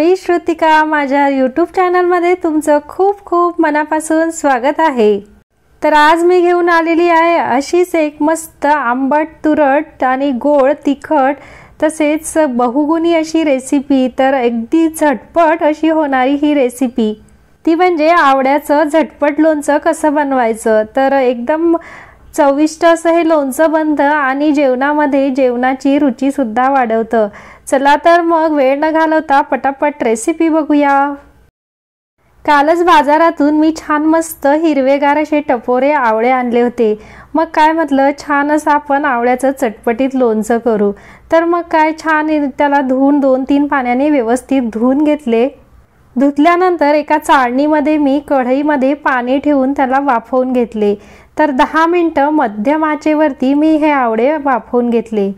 मी श्रुतिका, माझ्या यूट्यूब चॅनलमध्ये तुमचं खूप खूप मनापासून स्वागत आहे। तर आज मी घेऊन आलेली आहे अशीच एक मस्त आंबट तुरट आणि गोड तिखट तसेच बहुगुणी अशी रेसिपी। तर अगदी झटपट अशी होणारी ही रेसिपी ती म्हणजे आवळ्याचं झटपट लोणचं कसं बनवायचं। तर एकदम चविष्ट असं हे लोणचं बनतं आणि जेवणामध्ये जेवणाची रुची सुद्धा वाढवतं। चला तर मग वेळ न घालवता पटापट रेसिपी बघूया। कालच बाजारातून मी छान मस्त हिरवेगार असे टपोरे आवळे आणले होते। मग काय म्हटलं छान असं आपण आवळ्याचं चटपटीत लोणचं करू। तर मग काय छान त्याला धुवून 2-3 पाण्याने व्यवस्थित धुवून घेतले। धुतल्यानंतर एका चाळणीमध्ये मी कढईमध्ये पाणी ठेवून त्याला वाफवून घेतले। तर 10 मिनिटं मध्यम आचेवरती मी हे आवळे वाफवून घेतले।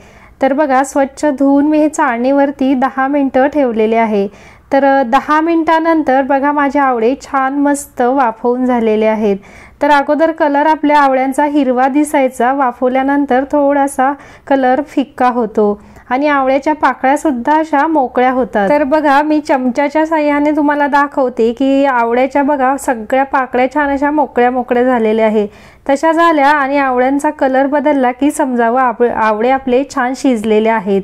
तर बघा स्वच्छ धुवून मी हे चाळणीवरती 10 मिनिटं ठेवलेले आहे। तर 10 मिनिटानंतर बघा माझे आवळे छान मस्त वाफवून झालेले आहेत। तर अगोदर कलर आपल्या आवळ्यांचा हिरवा दिसायचा, वाफवल्यानंतर थोडासा कलर फिक्का होतो आणि आवळ्याच्या पाकळ्या सुद्धा अशा मोकळ्या होतात। तर बघा मी चमच्याच्या साहाय्याने तुम्हाला दाखवते की आवळ्याच्या बघा सगळ्या पाकळ्या छान अशा मोकळ्या झालेल्या आहेत। तशा झाल्या आणि आवळ्यांचा कलर बदलला की समजावं आवळे आपले छान शिजलेले आहेत।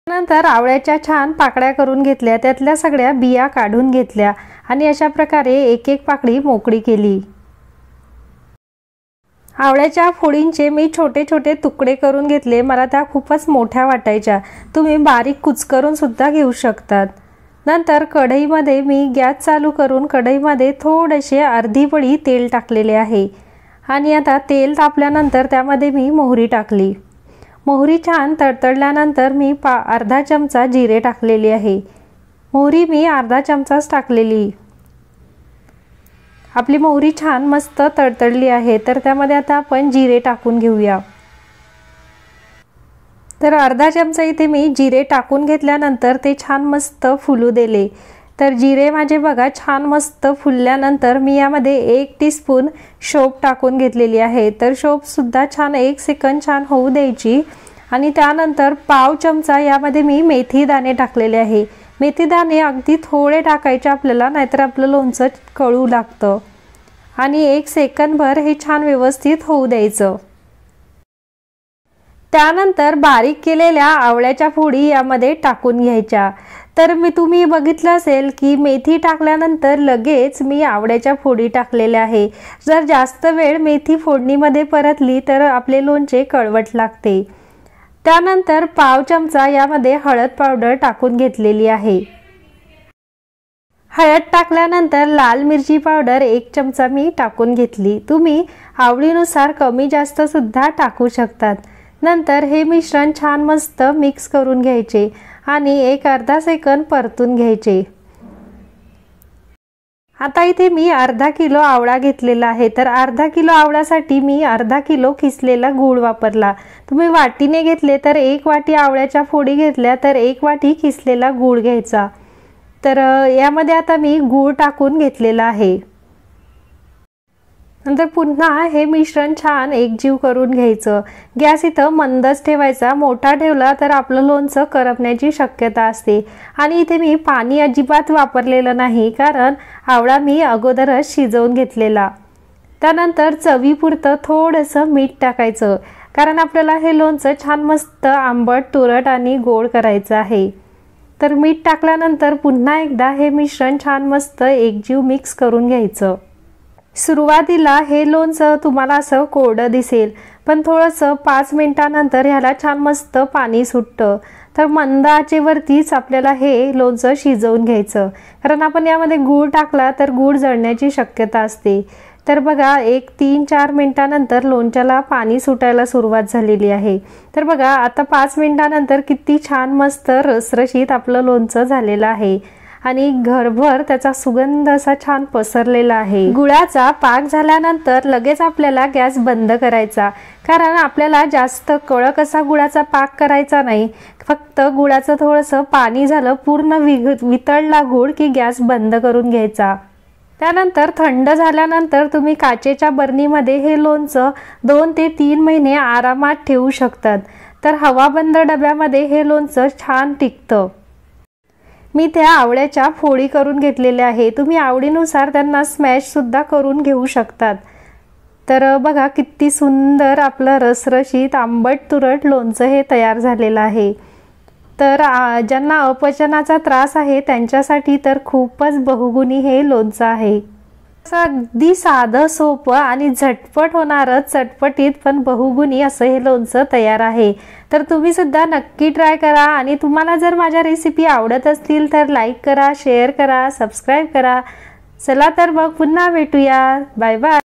नंतर आवळ्याच्या छान पाकळ्या करून घेतल्या, त्यातल्या सगळ्या बिया काढून घेतल्या आणि अशा प्रकारे एक एक पाकळी मोकळी केली। आवळ्याच्या फोडींचे मी छोटे छोटे तुकडे करून घेतले, मला त्या खूपच मोठ्या वाटायच्या। तुम्ही बारीक कुचकरून सुद्धा घेऊ शकतात। नंतर कढईमध्ये मी गॅस चालू करून कढईमध्ये थोडेसे अर्धी पळी तेल टाकलेले आहे आणि आता तेल तापल्यानंतर त्यामध्ये मी मोहरी टाकली। मोहरी छान तडतडल्यानंतर मी अर्धा चमचा जिरे टाकलेली आहे। मोहरी मी अर्धा चमचाच टाकलेली। आपली मोहरी छान मस्त तडतडली आहे, तर त्यामध्ये आता आपण जिरे टाकून घेऊया। तर अर्धा चमचा इथे मी जिरे टाकून घेतल्यानंतर ते छान मस्त फुलू दिले। तर जिरे माझे बघा छान मस्त फुलल्यानंतर मी यामध्ये 1 टीस्पून शोप टाकून घेतलेली आहे। तर शोप सुद्धा छान 1 सेकंद छान होऊ द्यायची आणि त्यानंतर पाव चमचा यामध्ये मी मेथी दाणे टाकलेले आहे। मेथी दाणे अगदी थोडे टाकायचे आपल्याला, नाहीतर आपलं लोणचं कळू लागतं आणि 1 सेकंदभर हे छान व्यवस्थित होऊ द्यायचं। त्यानंतर बारीक केलेल्या आवळ्याच्या फोडी यामध्ये टाकून घ्यायच्या। तर तुम्ही बघितलं असेल की मेथी टाकल्यानंतर लगेच मी आवळ्याच्या फोडी टाकलेल्या आहे। जर जास्त वेळ मेथी फोडणीमध्ये परतली तर आपले लोणचे कडवट लागते। त्यानंतर पाव चमचा यामध्ये हळद पावडर टाकून घेतलेली आहे। हळद टाकल्यानंतर लाल मिरची पावडर 1 चमचा मी टाकून घेतली। तुम्ही आवडीनुसार कमी जास्त सुद्धा टाकू शकतात। नंतर हे मिश्रण छान मस्त मिक्स करून घ्यायचे आणि अर्धा सेकंद परतून घ्यायचे। आता इथे मी अर्धा किलो आवळा घेतलेला आहे। तर अर्धा किलो आवळ्यासाठी मी अर्धा किलो किसलेला गूळ वापरला। तुम्ही वाटीने घेतले तर 1 वाटी आवळ्याच्या फोडी घेतल्या तर 1 वाटी किसलेला गूळ घ्यायचा। तर यामध्ये आता मी गूळ टाकून घेतलेला आहे। नंतर पुन्हा हे मिश्रण छान एकजीव करून घ्यायचं। गॅस इथं मंदच ठेवायचा, मोठा ठेवला तर आपलं लोणचं करपण्याची शक्यता असते। आणि इथे मी पाणी अजिबात वापरलेलं नाही, कारण आवळा मी अगोदरच शिजवून घेतलेला। त्यानंतर चवीपुरतं थोडंसं मीठ टाकायचं, कारण आपल्याला हे लोणचं छान मस्त आंबट तुरट आणि गोड करायचं आहे। तर मीठ टाकल्यानंतर पुन्हा एकदा हे मिश्रण छान मस्त एकजीव मिक्स करून घ्यायचं। सुरुवातीला हे लोणचं तुम्हाला असं कोरडं दिसेल, पण थोडंसं 5 मिनिटानंतर ह्याला छान मस्त पाणी सुटतं। तर मंद आचेवरतीच आपल्याला हे लोणचं शिजवून घ्यायचं, कारण आपण यामध्ये गूळ टाकला तर गूळ जळण्याची शक्यता असते। तर बघा 3-4 मिनिटानंतर लोणच्याला पाणी सुटायला सुरुवात झालेली आहे। तर बघा आता 5 मिनिटानंतर किती छान मस्त रसरशीत आपलं लोणचं झालेलं आहे आणि घरभर त्याचा सुगंध असा छान पसरलेला आहे। गुळाचा पाक झाल्यानंतर लगेच आपल्याला गॅस बंद करायचा, कारण आपल्याला जास्त कडक असा गुळाचा पाक करायचा नाही। फक्त गुळाचं थोडंसं पाणी झालं, पूर्ण वितळला गुळ की गॅस बंद करून घ्यायचा। त्यानंतर थंड झाल्यानंतर तुम्ही काचेच्या बरणीमध्ये हे लोणचं 2 ते 3 महिने आरामात ठेवू शकतात। तर हवाबंद डब्यामध्ये हे लोणचं छान टिकतं। मी त्या आवळ्याच्या फोडी करून घेतलेल्या आहे. तुम्ही आवडीनुसार त्यांना स्मॅश सुद्धा करून घेऊ शकतात. तर बघा किती सुंदर आपलं रसरशीत आंबट तुरट लोणचं हे तयार झालेलं आहे. तर ज्यांना अपचनाचा त्रास आहे त्यांच्यासाठी तर खूपच बहुगुणी हे लोणचं आहे. अगदी साधं सोपं आणि झटपट होणारं चटपटीत पण बहुगुणी असं हे लोणचं तयार आहे. तर तुम्ही सुद्धा नक्की ट्राय करा आणि तुम्हाला जर माझ्या रेसिपी आवडत असतील तर लाईक करा, शेअर करा, सबस्क्राईब करा. चला तर मग पुन्हा भेटूया. Bye bye.